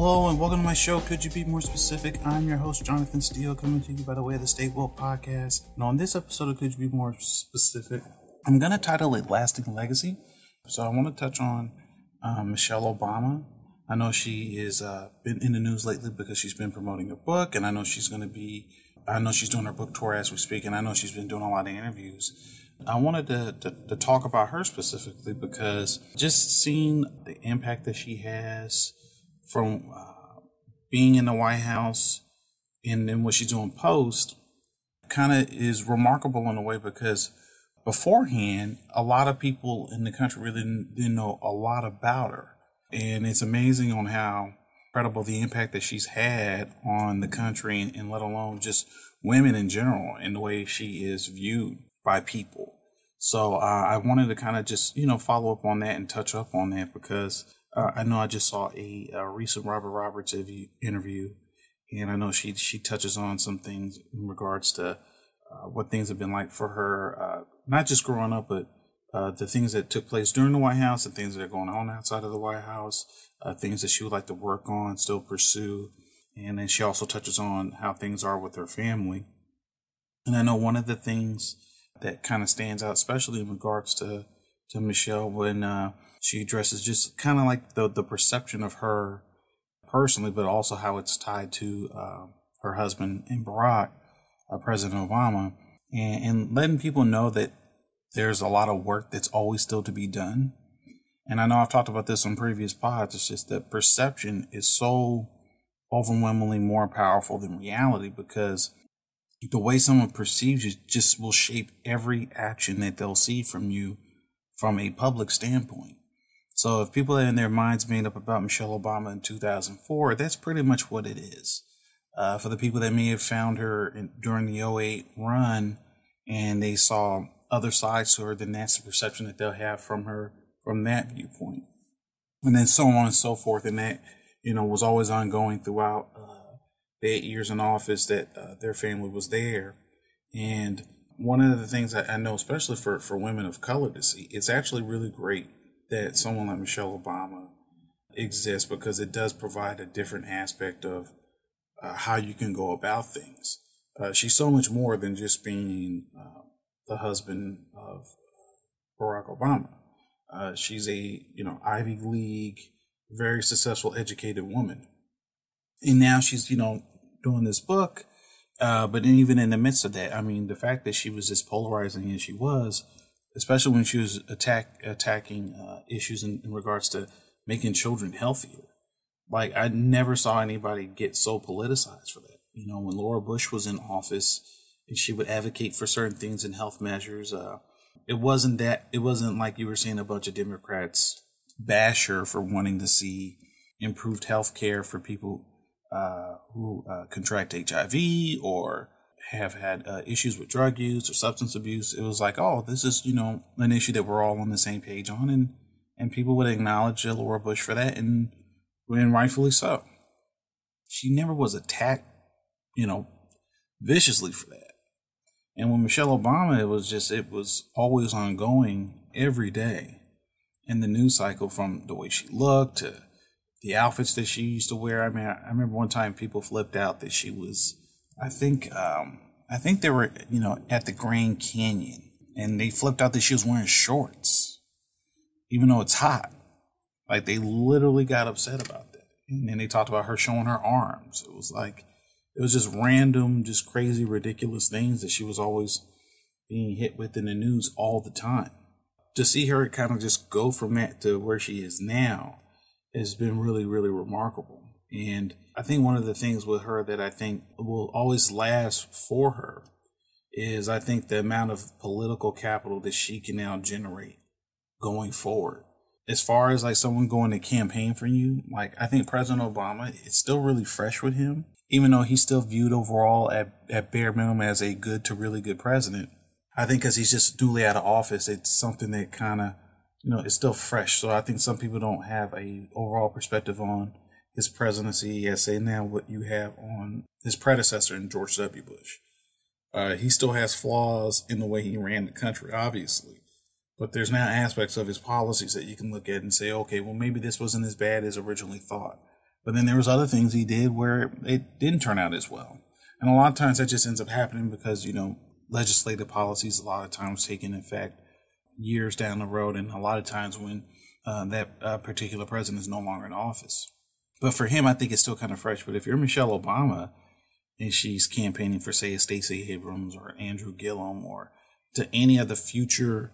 Hello and welcome to my show, Could You Be More Specific? I'm your host, Jonathan Steele, coming to you by the way of the State Will podcast. And on this episode of Could You Be More Specific, I'm going to title it Lasting Legacy. So I want to touch on Michelle Obama. I know she has been in the news lately because she's been promoting a book, and I know she's doing her book tour as we speak, and I know she's been doing a lot of interviews. I wanted to talk about her specifically because just seeing the impact that she has from being in the White House and then what she's doing post kind of is remarkable in a way because beforehand, a lot of people in the country really didn't know a lot about her. And it's amazing on how incredible the impact that she's had on the country and let alone just women in general and the way she is viewed by people. So I wanted to kind of just, follow up on that and touch up on that because I know I just saw a recent Robert Roberts interview, and I know she touches on some things in regards to what things have been like for her, not just growing up, but the things that took place during the White House and things that are going on outside of the White House, things that she would like to work on, still pursue. And then she also touches on how things are with her family. And I know one of the things that kind of stands out, especially in regards to Michelle, when she addresses just kind of like the perception of her personally, but also how it's tied to her husband and Barack, President Obama, and letting people know that there's a lot of work that's always still to be done. And I know I've talked about this on previous pods. It's just that perception is so overwhelmingly more powerful than reality because the way someone perceives you just will shape every action that they'll see from you from a public standpoint. So if people have their minds made up about Michelle Obama in 2004, that's pretty much what it is. For the people that may have found her during the 2008 run and they saw other sides to her, then that's the perception that they'll have from her from that viewpoint. And then so on and so forth. And that, was always ongoing throughout the 8 years in office that their family was there. And one of the things I know, especially for women of color to see, it's actually really great that someone like Michelle Obama exists because it does provide a different aspect of how you can go about things. She's so much more than just being the husband of Barack Obama. She's a Ivy League, very successful, educated woman, and now she's doing this book. But even in the midst of that, I mean, the fact that she was as polarizing as she was, especially when she was attacking issues in regards to making children healthier. Like, I never saw anybody get so politicized for that. When Laura Bush was in office and she would advocate for certain things in health measures, it wasn't like you were seeing a bunch of Democrats bash her for wanting to see improved health care for people who contract HIV or have had issues with drug use or substance abuse. It was like, oh, this is, an issue that we're all on the same page on. And people would acknowledge Laura Bush for that, and rightfully so. She never was attacked, viciously for that. And with Michelle Obama, it was always ongoing every day in the news cycle, from the way she looked to the outfits that she used to wear. I mean, I remember one time people flipped out that she was, I think they were, at the Grand Canyon, and they flipped out that she was wearing shorts, even though it's hot. Like, they literally got upset about that. And then they talked about her showing her arms. It was just random, just crazy, ridiculous things that she was always being hit with in the news all the time. To see her kind of just go from that to where she is now has been really, really remarkable. And I think one of the things with her that I think will always last for her is, I think, the amount of political capital that she can now generate going forward. As far as like someone going to campaign for you, like, I think President Obama, it's still really fresh with him, even though he's still viewed overall at bare minimum as a good to really good president. I think because he's just newly out of office, it's something that kind of, it's still fresh. So I think some people don't have a overall perspective on his presidency as, say, now what you have on his predecessor in George W. Bush. He still has flaws in the way he ran the country, obviously. But there's now aspects of his policies that you can look at and say, okay, well, maybe this wasn't as bad as originally thought. But then there was other things he did where it didn't turn out as well. And a lot of times that just ends up happening because, legislative policies a lot of times taking effect years down the road, and a lot of times when that particular president is no longer in office. But for him, I think it's still kind of fresh. But if you're Michelle Obama and she's campaigning for, say, a Stacey Abrams or Andrew Gillum or to any of the future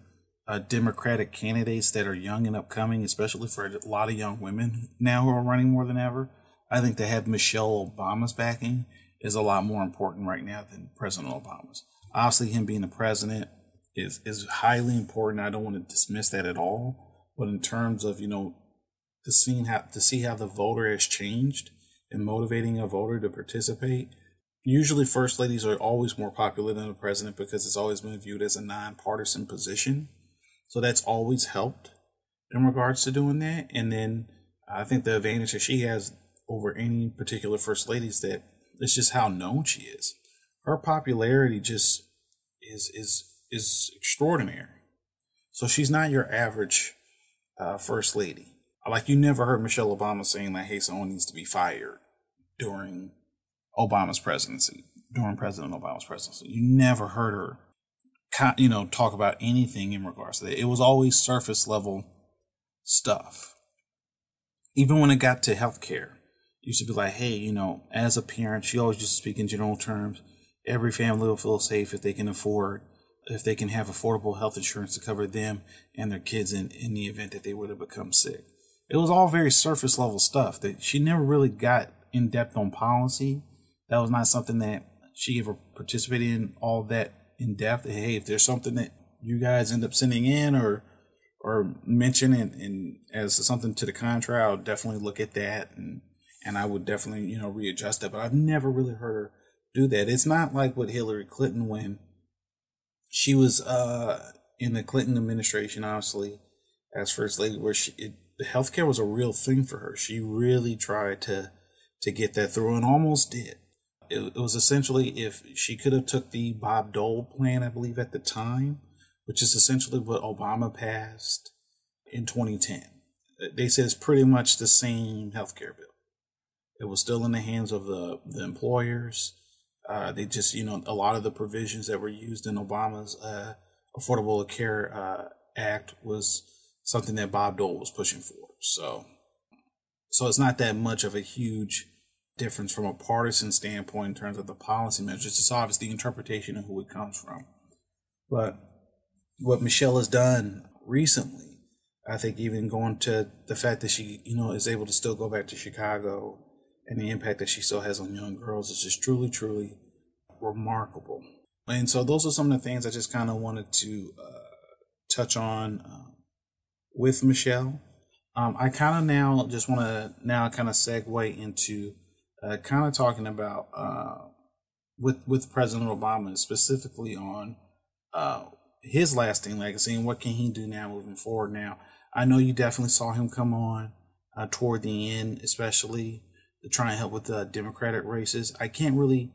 Democratic candidates that are young and upcoming, especially for a lot of young women now who are running more than ever, I think to have Michelle Obama's backing is a lot more important right now than President Obama's. Obviously, him being the president is highly important. I don't want to dismiss that at all. But in terms of, to see how the voter has changed and motivating a voter to participate, usually first ladies are always more popular than the president because it's always been viewed as a nonpartisan position. So that's always helped in regards to doing that. And then I think the advantage that she has over any particular first lady is that it's just how known she is. Her popularity just is extraordinary. So she's not your average first lady. Like, you never heard Michelle Obama saying like, hey, someone needs to be fired during Obama's presidency, during President Obama's presidency. You never heard her, talk about anything in regards to that. It was always surface level stuff. Even when it got to healthcare, it used to be like, hey, as a parent, she always just speak in general terms. Every family will feel safe if they can have affordable health insurance to cover them and their kids in the event that they would have become sick. It was all very surface level stuff that she never really got in depth on policy. That was not something that she ever participated in all that in depth. Hey, if there's something that you guys end up sending in or mention and as something to the contrary, I'll definitely look at that and I would definitely, readjust that. But I've never really heard her do that. It's not like with Hillary Clinton when she was in the Clinton administration, obviously, as first lady, where the healthcare was a real thing for her. She really tried to get that through and almost did. It was essentially, if she could have took the Bob Dole plan, I believe at the time, which is essentially what Obama passed in 2010. They said it's pretty much the same healthcare bill. It was still in the hands of the employers. They just, a lot of the provisions that were used in Obama's Affordable Care Act was something that Bob Dole was pushing for. So it's not that much of a huge difference from a partisan standpoint in terms of the policy measures. It's obviously the interpretation of who it comes from. But what Michelle has done recently, I think even going to the fact that she, is able to still go back to Chicago and the impact that she still has on young girls is just truly, truly remarkable. And so those are some of the things I just kind of wanted to touch on with Michelle. I kind of now just want to kind of segue into kind of talking about with President Obama, specifically on his lasting legacy and what can he do now moving forward. Now, I know you definitely saw him come on toward the end, especially to try and help with the Democratic races. I can't really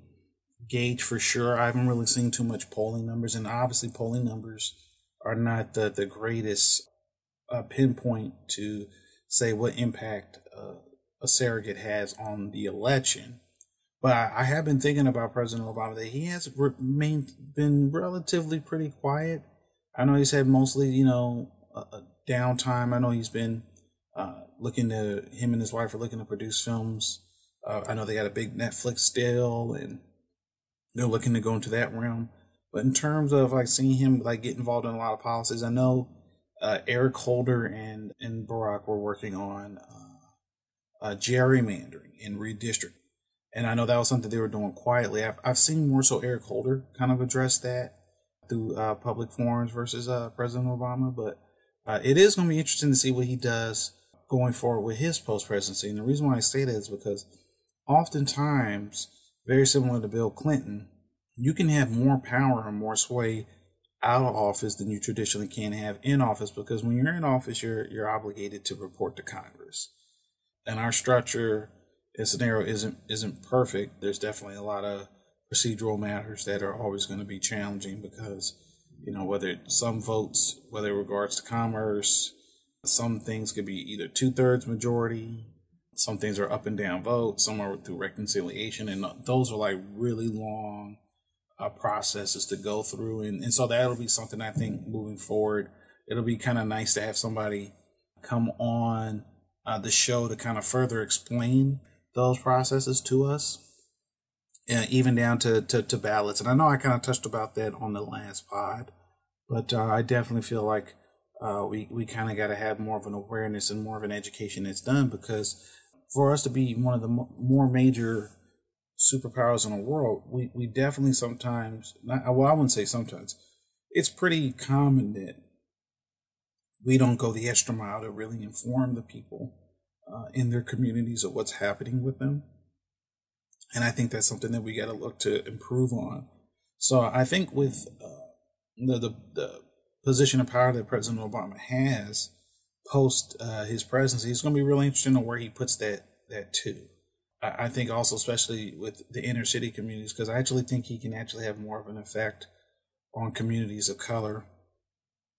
gauge for sure. I haven't really seen too much polling numbers, and obviously polling numbers are not the greatest pinpoint to say what impact a surrogate has on the election. But I have been thinking about President Obama that he has been relatively pretty quiet. I know he's had mostly, a downtime. I know he's been him and his wife are looking to produce films. I know they got a big Netflix deal and they're looking to go into that realm. But in terms of seeing him get involved in a lot of policies, I know Eric Holder and Barack were working on gerrymandering and redistricting. And I know that was something they were doing quietly. I've seen more so Eric Holder kind of address that through public forums versus President Obama. But it is going to be interesting to see what he does going forward with his post-presidency. And the reason why I say that is because oftentimes, very similar to Bill Clinton, you can have more power and more sway out of office than you traditionally can have in office, because when you're in office, you're obligated to report to Congress. And our structure and scenario isn't perfect. There's definitely a lot of procedural matters that are always going to be challenging because, whether some votes, whether in regards to commerce, some things could be either 2/3 majority Some things are up and down votes, some are through reconciliation, and those are like really long processes to go through. And so that'll be something I think moving forward. It'll be kind of nice to have somebody come on the show to kind of further explain those processes to us, even down to ballots. And I know I kind of touched about that on the last pod, but I definitely feel like we kind of got to have more of an awareness and more of an education that's done, because for us to be one of the more major superpowers in the world, we definitely sometimes, I wouldn't say sometimes, it's pretty common that we don't go the extra mile to really inform the people in their communities of what's happening with them. And I think that's something that we got to look to improve on. So I think with the position of power that President Obama has post his presidency, it's going to be really interesting on where he puts that too. I think also, especially with the inner city communities, because I actually think he can actually have more of an effect on communities of color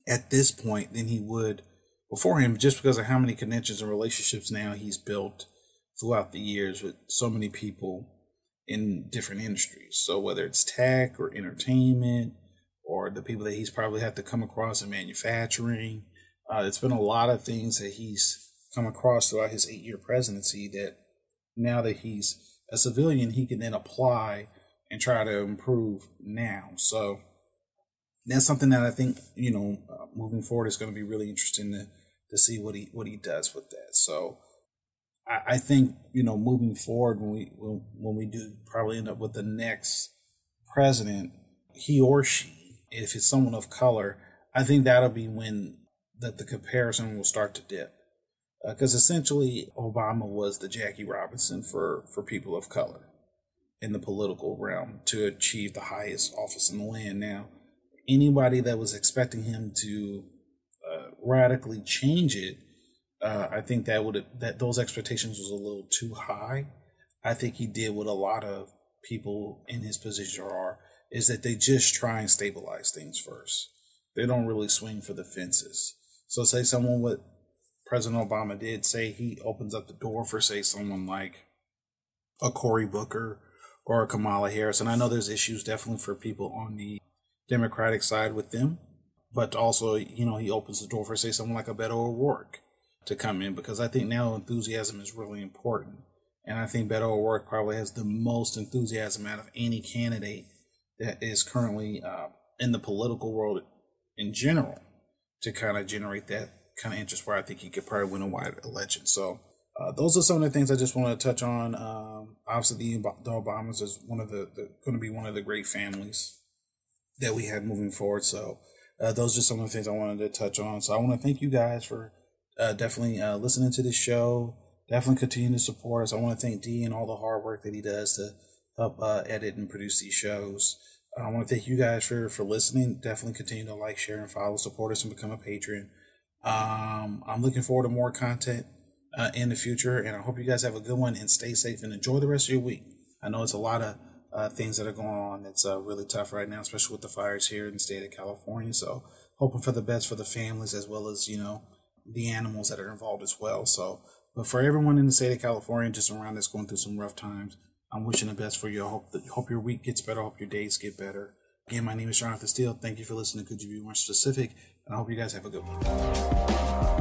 at this point than he would before him, just because of how many connections and relationships now he's built throughout the years with so many people in different industries. So whether it's tech or entertainment, or the people that he's probably had to come across in manufacturing, it's been a lot of things that he's come across throughout his 8-year presidency that now that he's a civilian, he can then apply and try to improve now. So that's something that I think, moving forward is going to be really interesting to see what he does with that. So I think, moving forward, when we do probably end up with the next president, he or she, if it's someone of color, I think that'll be when the comparison will start to dip. Because essentially, Obama was the Jackie Robinson for people of color in the political realm to achieve the highest office in the land. Now, anybody that was expecting him to radically change it, I think that those expectations was a little too high. I think he did what a lot of people in his position are, is that they just try and stabilize things first. They don't really swing for the fences. So say someone what President Obama did, say he opens up the door for, say, someone like a Cory Booker or a Kamala Harris. And I know there's issues definitely for people on the Democratic side with them, but also, he opens the door for, say, someone like a Beto O'Rourke to come in, because I think now enthusiasm is really important. And I think Beto O'Rourke probably has the most enthusiasm out of any candidate that is currently in the political world in general to kind of generate that kind of interest, where I think he could probably win a wide election. So those are some of the things I just want to touch on. Obviously, the Obamas is going to be one of the great families that we have moving forward. So those are some of the things I wanted to touch on. So I want to thank you guys for definitely listening to this show. Definitely continue to support us. I want to thank D and all the hard work that he does to help edit and produce these shows. I want to thank you guys for listening. Definitely continue to like, share, and follow, support us, and become a patron. I'm looking forward to more content in the future, and I hope you guys have a good one and stay safe and enjoy the rest of your week. I know it's a lot of things that are going on. It's really tough right now, especially with the fires here in the state of California. So hoping for the best for the families, as well as, the animals that are involved as well. So, but for everyone in the state of California, just around that's going through some rough times, I'm wishing the best for you. I hope your week gets better. I hope your days get better. Again, my name is Jonathan Steele. Thank you for listening to Could You Be More Specific? And I hope you guys have a good one.